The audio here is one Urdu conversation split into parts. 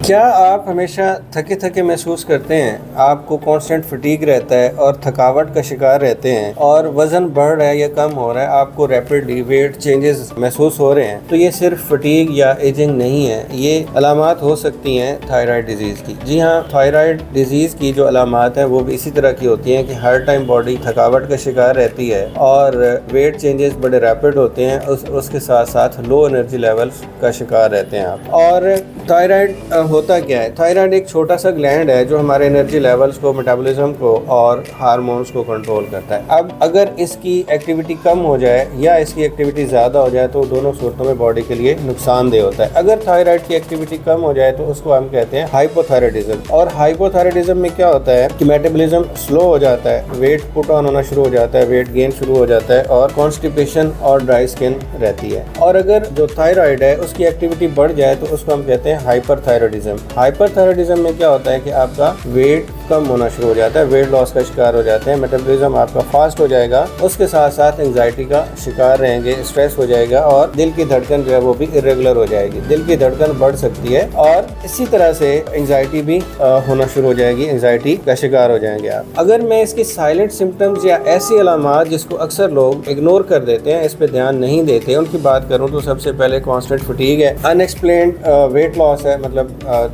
کیا آپ ہمیشہ تھکے تھکے محسوس کرتے ہیں؟ آپ کو کانسٹنٹ فٹیگ رہتا ہے اور تھکاوٹ کا شکار رہتے ہیں اور وزن بڑھ رہا ہے یا کم ہو رہا ہے، آپ کو ریپڈلی ویٹ چینجز محسوس ہو رہے ہیں، تو یہ صرف فٹیگ یا ایجنگ نہیں ہے، یہ علامات ہو سکتی ہیں تھائرائیڈ ڈیزیز کی۔ جی ہاں، تھائرائیڈ ڈیزیز کی جو علامات ہیں وہ بھی اسی طرح کی ہوتی ہیں کہ ہر ٹائم باڈی تھکاوٹ کا شکار رہتی ہے اور ویٹ چینجز بڑے ریپڈ ہوتے ہیں، اس کے ساتھ ساتھ لو انرجی لیولز کا شکار رہتے ہیں آپ۔ اور تھائرائیڈ ہوتا کیا ہے؟ تھائرائیڈ ایک چھوٹا سا گلینڈ ہے جو ہمارے انرجی لیولز کو، میٹابولزم کو اور ہارمونز کو کنٹرول کرتا ہے۔ اب اگر اس کی ایکٹیویٹی کم ہو جائے یا اس کی ایکٹیویٹی زیادہ ہو جائے تو دونوں صورتوں میں باڈی کے لیے نقصان دہ ہوتا ہے۔ اگر تھائرائیڈ کی ایکٹیویٹی کم ہو جائے تو اس کو ہم کہتے ہیں ہائپوتھائرائڈزم۔ اور ہائپوتھائرائڈزم میں کیا ہوتا ہے کہ میٹابولزم سلو ہو جاتا ہے، ویٹ پٹ آن ہونا شروع ہو جاتا ہے، ویٹ گین شروع ہو جاتا ہے اور کانسٹیپیشن اور ڈرائی اسکن رہتی ہے۔ اور اگر جو تھائرائیڈ ہے اس کی ایکٹیویٹی بڑھ جائے تو اس کو ہم کہتے ہیں ہائپر تھائرائڈزم۔ ہائپر تھائرائڈزم میں کیا ہوتا ہے کہ آپ کا ویٹ کم ہونا شروع ہو جاتا ہے، ویٹ لاس کا شکار ہو جاتے ہیں، میٹابولزم آپ کا فاسٹ ہو جائے گا، اس کے ساتھ ساتھ انگزائٹی کا شکار رہیں گے، اسٹریس ہو جائے گا اور دل کی دھڑکن جو ہے وہ بھی irregular ہو جائے گی، دل کی دھڑکن بڑھ سکتی ہے اور اسی طرح سے انگزائٹی بھی ہونا شروع ہو جائے گی، انگزائٹی کا شکار ہو جائیں گے آپ۔ اگر میں اس کی سائلنٹ سمپٹمز یا ایسی علامات جس کو اکثر لوگ اگنور کر دیتے ہیں، اس پہ دھیان نہیں دیتے، ان کی بات کروں تو سب سے پہلے کانسٹنٹ فٹیگ ہے، ان ایکسپلینڈ ویٹ لاس ہے، مطلب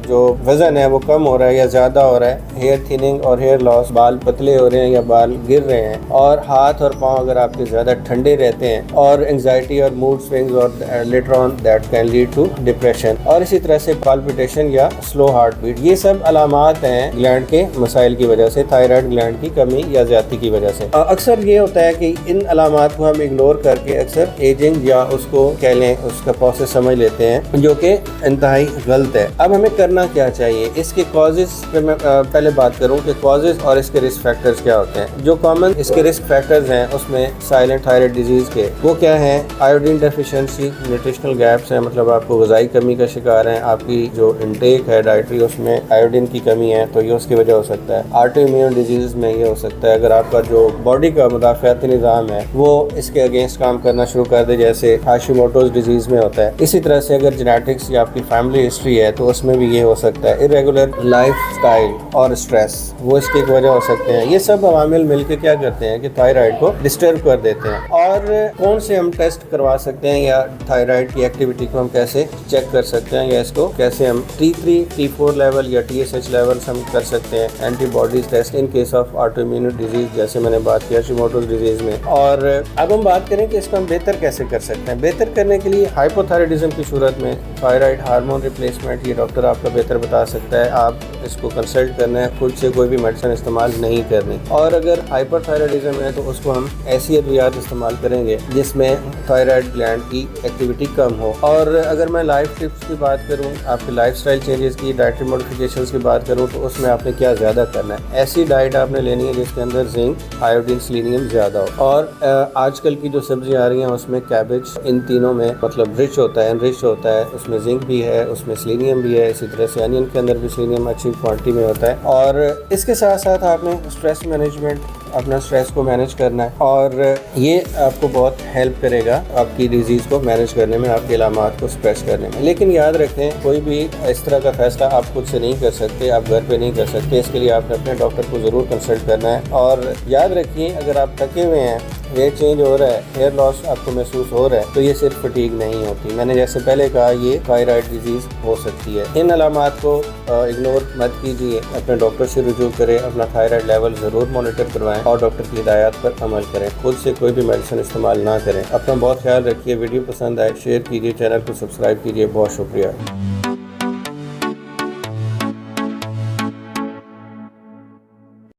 جو وزن ہے وہ کم ہو رہا ہے یا زیادہ ہو رہا ہے، ہیئر تھننگ اور ہیئر لاس، بال پتلے ہو رہے ہیں یا بال گر رہے ہیں، اور ہاتھ اور پاؤں اگر آپ کے زیادہ ٹھنڈے رہتے ہیں، اور انگزائٹی اور موڈ سوئنگز، اور later on that can lead to depression, اور اسی طرح سے پالپیٹیشن یا سلو ہارٹ بیٹ۔ یہ سب علامات ہیں گلینڈ کے مسائل کی وجہ سے، تھائرائیڈ گلینڈ کی کمی یا زیادتی کی وجہ سے۔ اکثر یہ ہوتا ہے کہ ان علامات کو ہم اگنور کر کے اکثر ایجنگ یا اس کو کہہ لیں اس کا پروسیس سمجھ لیتے ہیں، جو کہ انتہائی غلط ہے۔ اب ہمیں کرنا کیا چاہیے؟ اس کے کازز پہ میں پہلے بات کروں کہ کازز اور اس کے رسک فیکٹرز کیا ہوتے ہیں۔ جو کامن اس کے رسک فیکٹرز ہیں اس میں سائلنٹ تھائرائیڈ ڈیزیز کے وہ کیا ہیں؟ آیوڈین ڈیفیشنسی، نیوٹریشنل گیپس ہیں، مطلب آپ کو غذائی کمی کا شکار ہیں، آپ کی جو انٹیک ہے ڈائٹری اس میں آیوڈین کی کمی ہے تو یہ اس کی وجہ ہو سکتا ہے۔ آٹو امیون ڈیزیز میں یہ ہو سکتا ہے اگر آپ کا جو باڈی کا مدافعتی نظام ہے وہ اس کے اگینسٹ کام کرنا شروع کر دے، جیسے ہاشیموٹوز ڈیزیز میں ہوتا ہے۔ اسی طرح سے اگر جینیٹکس یا آپ کی فیملی ہسٹری ہے تو اس میں بھی یہ ہو سکتا ہے۔ irregular لائف سٹائل اور اسٹریس وہ اس کی ایک وجہ ہو سکتے ہیں۔ یہ سب عوامل مل کے کیا کرتے ہیں کہ تھائرائیڈ کو ڈسٹرب کر دیتے ہیں۔ اور کون سے ہم ٹیسٹ کروا سکتے ہیں یا تھائرائیڈ کی ایکٹیویٹی کو ہم کیسے چیک کر سکتے ہیں یا اس کو کیسے ہم T3 T4 لیول یا TSH لیولز ہم کر سکتے ہیں، antibodies test in case of autoimmune disease, جیسے میں نے بات کیا ہاشیموٹوز ڈیزیز میں۔ اور اب ہم بات کریں کہ اس کو ہم بہتر کیسے کر سکتے ہیں۔ بہتر کرنے کے لیے ہائپوتھائرائڈزم کی صورت میں تھائرائیڈ ہارمون ریپلیسمنٹ یہ ڈاکٹر آپ کا بہتر بتا سکتا ہے، آپ اس کو کنسلٹ کرنا ہے، خود سے کوئی بھی میڈیسن استعمال نہیں کرنی۔ اور اگر ہائپر تھائرائڈزم ہے تو اس کو ہم ایسی ادویات استعمال کریں گے جس میں تھائرائیڈ گلینڈ کی ایکٹیویٹی کم ہو۔ اور اگر میں لائف ٹپس کی بات کروں، آپ کے لائف سٹائل چینجز کی، ڈائٹری موڈیفیکیشنز کی بات کروں تو اس میں آپ نے کیا زیادہ کرنا ہے؟ ایسی ڈائٹ آپ نے لینی ہے جس کے اندر زنک، آیوڈین، سیلینیم زیادہ ہو۔ اور آج کل کی جو سبزیاں آ رہی ہیں اس میں کیبج ان تینوں میں مطلب رچ ہوتا ہے، انرچ ہوتا ہے، اس میں زنک بھی ہے، اس میں سیلینیم بھی ہے، اسی طرح سے انین کے اندر بھی سیلینیم اچھی کوانٹٹی میں ہوتا ہے۔ اور اس کے ساتھ ساتھ آپ نے اسٹریس مینجمنٹ، اپنا اسٹریس کو مینیج کرنا ہے اور یہ آپ کو بہت ہیلپ کرے گا آپ کی ڈیزیز کو مینیج کرنے میں، آپ کے علامات کو سپریس کرنے میں۔ لیکن یاد رکھیں کوئی بھی اس طرح کا فیصلہ آپ خود سے نہیں کر سکتے، آپ گھر پہ نہیں کر سکتے، اس کے لیے آپ نے اپنے ڈاکٹر کو ضرور کنسلٹ کرنا ہے۔ اور یاد رکھیے اگر آپ تھکے ہوئے ہیں، ویٹ چینج ہو رہا ہے، ہیئر لاس آپ کو محسوس ہو رہا ہے تو یہ صرف فٹیگ نہیں ہوتی، میں نے جیسے پہلے کہا یہ تھائرائیڈ ڈیزیز ہو سکتی ہے۔ ان علامات کو اگنور مت کیجیے، اپنے ڈاکٹر سے رجوع کریں، اپنا تھائرائیڈ لیول ضرور مانیٹر کروائیں اور ڈاکٹر کی ہدایات پر عمل کریں، خود سے کوئی بھی میڈیسن استعمال نہ کریں۔ اپنا بہت خیال رکھیے، ویڈیو پسند آئے شیئر کیجیے، چینل کو سبسکرائب کیجیے، بہت شکریہ۔